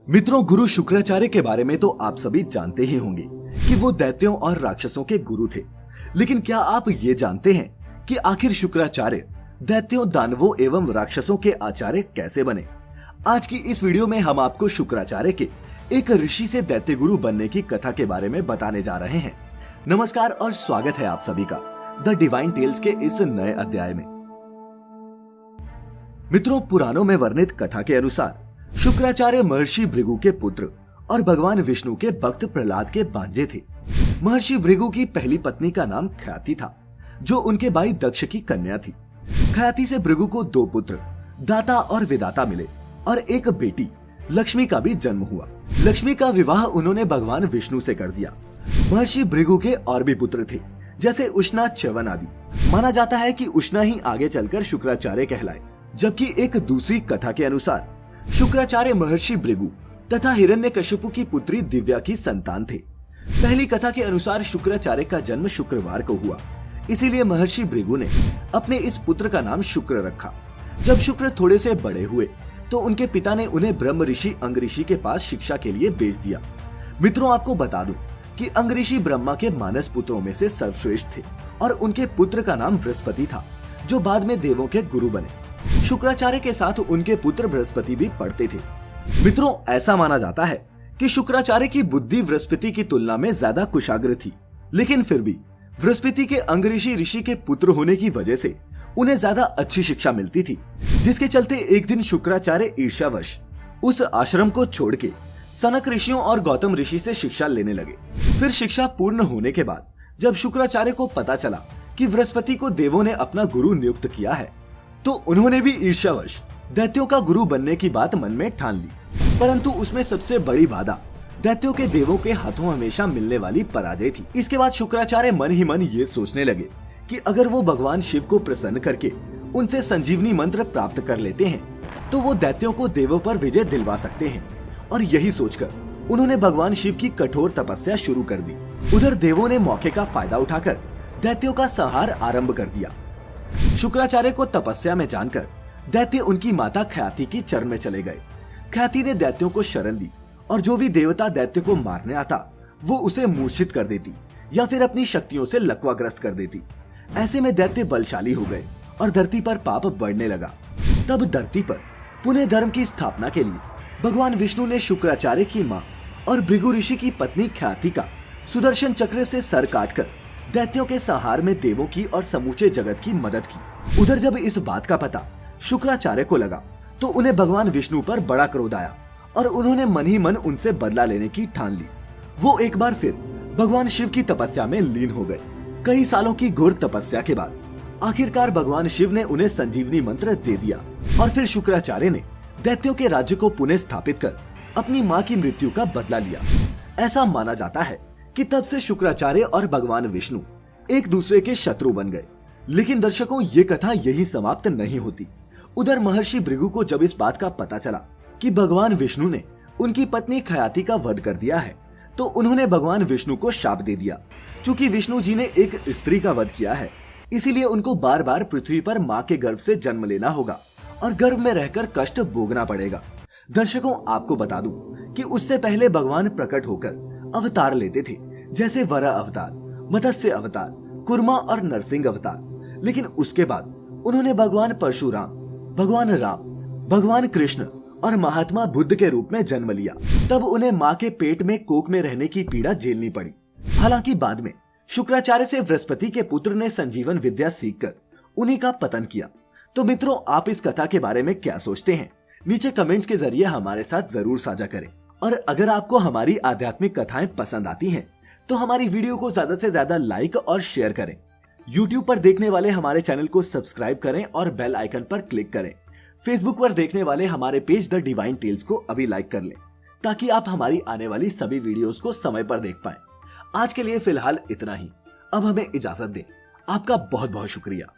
मित्रों, गुरु शुक्राचार्य के बारे में तो आप सभी जानते ही होंगे कि वो दैत्यों और राक्षसों के गुरु थे। लेकिन क्या आप ये जानते हैं कि आखिर शुक्राचार्य दैत्यों, दानवों एवं राक्षसों के आचार्य कैसे बने? आज की इस वीडियो में हम आपको शुक्राचार्य के एक ऋषि से दैत्य गुरु बनने की कथा के बारे में बताने जा रहे हैं। नमस्कार और स्वागत है आप सभी का द डिवाइन टेल्स के इस नए अध्याय में। मित्रों, पुराणों में वर्णित कथा के अनुसार शुक्राचार्य महर्षि भृगु के पुत्र और भगवान विष्णु के भक्त प्रहलाद के भांजे थे। महर्षि भृगु की पहली पत्नी का नाम ख्याति था, जो उनके भाई दक्ष की कन्या थी। ख्याति से भृगु को 2 पुत्र दाता और विदाता मिले और एक बेटी लक्ष्मी का भी जन्म हुआ। लक्ष्मी का विवाह उन्होंने भगवान विष्णु से कर दिया। महर्षि भृगु के और भी पुत्र थे, जैसे उष्णा, च्यवन आदि। माना जाता है कि उष्णा ही आगे चलकर शुक्राचार्य कहलाए। जबकि एक दूसरी कथा के अनुसार शुक्राचार्य महर्षि भृगु तथा हिरण्यकशिपु की पुत्री दिव्या की संतान थे। पहली कथा के अनुसार शुक्राचार्य का जन्म शुक्रवार को हुआ, इसीलिए महर्षि भृगु ने अपने इस पुत्र का नाम शुक्र रखा। जब शुक्र थोड़े से बड़े हुए तो उनके पिता ने उन्हें ब्रह्म ऋषि अंग ऋषि के पास शिक्षा के लिए भेज दिया। मित्रों, आपको बता दूं कि अंग ऋषि ब्रह्मा के मानस पुत्रों में से सर्वश्रेष्ठ थे और उनके पुत्र का नाम बृहस्पति था, जो बाद में देवों के गुरु बने। शुक्राचार्य के साथ उनके पुत्र बृहस्पति भी पढ़ते थे। मित्रों, ऐसा माना जाता है कि शुक्राचार्य की बुद्धि बृहस्पति की तुलना में ज्यादा कुशाग्र थी, लेकिन फिर भी बृहस्पति के अंग ऋषि के पुत्र होने की वजह से उन्हें ज्यादा अच्छी शिक्षा मिलती थी, जिसके चलते एक दिन शुक्राचार्य ईर्ष्यावश उस आश्रम को छोड़ के सनक ऋषियों और गौतम ऋषि से शिक्षा लेने लगे। फिर शिक्षा पूर्ण होने के बाद जब शुक्राचार्य को पता चला कि बृहस्पति को देवों ने अपना गुरु नियुक्त किया है, तो उन्होंने भी ईर्ष्यावश दैत्यों का गुरु बनने की बात मन में ठान ली। परंतु उसमें सबसे बड़ी बाधा दैत्यों के देवों के हाथों हमेशा मिलने वाली पराजय थी। इसके बाद शुक्राचार्य मन ही मन ये सोचने लगे कि अगर वो भगवान शिव को प्रसन्न करके उनसे संजीवनी मंत्र प्राप्त कर लेते हैं, तो वो दैत्यों को देवों पर विजय दिलवा सकते हैं। और यही सोचकर उन्होंने भगवान शिव की कठोर तपस्या शुरू कर दी। उधर देवों ने मौके का फायदा उठाकर दैत्यों का संहार आरंभ कर दिया। शुक्राचार्य को तपस्या में जानकर दैत्य उनकी माता ख्याति की चरण में चले गए। ख्याति ने दैत्यों को शरण दी और जो भी देवता दैत्य को मारने आता वो उसे मूर्छित कर देती या फिर अपनी शक्तियों से लकवाग्रस्त कर देती। ऐसे में दैत्य बलशाली हो गए और धरती पर पाप बढ़ने लगा। तब धरती पर पुनः धर्म की स्थापना के लिए भगवान विष्णु ने शुक्राचार्य की माँ और भृगु ऋषि की पत्नी ख्याति का सुदर्शन चक्र से सर काटकर दैत्यों के संहार में देवों की और समूचे जगत की मदद की। उधर जब इस बात का पता शुक्राचार्य को लगा तो उन्हें भगवान विष्णु पर बड़ा क्रोध आया और उन्होंने मन ही मन उनसे बदला लेने की ठान ली। वो एक बार फिर भगवान शिव की तपस्या में लीन हो गए। कई सालों की घोर तपस्या के बाद आखिरकार भगवान शिव ने उन्हें संजीवनी मंत्र दे दिया और फिर शुक्राचार्य ने दैत्यों के राज्य को पुनः स्थापित कर अपनी माँ की मृत्यु का बदला लिया। ऐसा माना जाता है कि तब से शुक्राचार्य और भगवान विष्णु एक दूसरे के शत्रु बन गए। लेकिन दर्शकों, ये कथा यही समाप्त नहीं होती। उधर महर्षि भृगु को जब इस बात का पता चला कि भगवान विष्णु ने उनकी पत्नी ख्याति का वध कर दिया है, तो उन्होंने भगवान विष्णु को शाप दे दिया। चूंकि विष्णु जी ने एक स्त्री का वध किया है, इसीलिए उनको बार बार पृथ्वी पर माँ के गर्भ से जन्म लेना होगा और गर्भ में रहकर कष्ट भोगना पड़ेगा। दर्शकों, आपको बता दूं कि उससे पहले भगवान प्रकट होकर अवतार लेते थे, जैसे वरा अवतार, मत्स्य अवतार, कुर्मा और नरसिंह अवतार। लेकिन उसके बाद उन्होंने भगवान परशुराम, भगवान राम, भगवान कृष्ण और महात्मा बुद्ध के रूप में जन्म लिया। तब उन्हें माँ के पेट में कोख में रहने की पीड़ा झेलनी पड़ी। हालांकि बाद में शुक्राचार्य से बृहस्पति के पुत्र ने संजीवन विद्या सीखकर उन्हीं का पतन किया। तो मित्रों, आप इस कथा के बारे में क्या सोचते हैं? नीचे कमेंट्स के जरिए हमारे साथ जरूर साझा करें। और अगर आपको हमारी आध्यात्मिक कथाएं पसंद आती हैं, तो हमारी वीडियो को ज्यादा से ज्यादा लाइक और शेयर करें। YouTube पर देखने वाले हमारे चैनल को सब्सक्राइब करें और बेल आइकन पर क्लिक करें। Facebook पर देखने वाले हमारे पेज द डिवाइन टेल्स को अभी लाइक कर लें, ताकि आप हमारी आने वाली सभी वीडियोस को समय पर देख पाएं। आज के लिए फिलहाल इतना ही। अब हमें इजाजत दें। आपका बहुत बहुत शुक्रिया।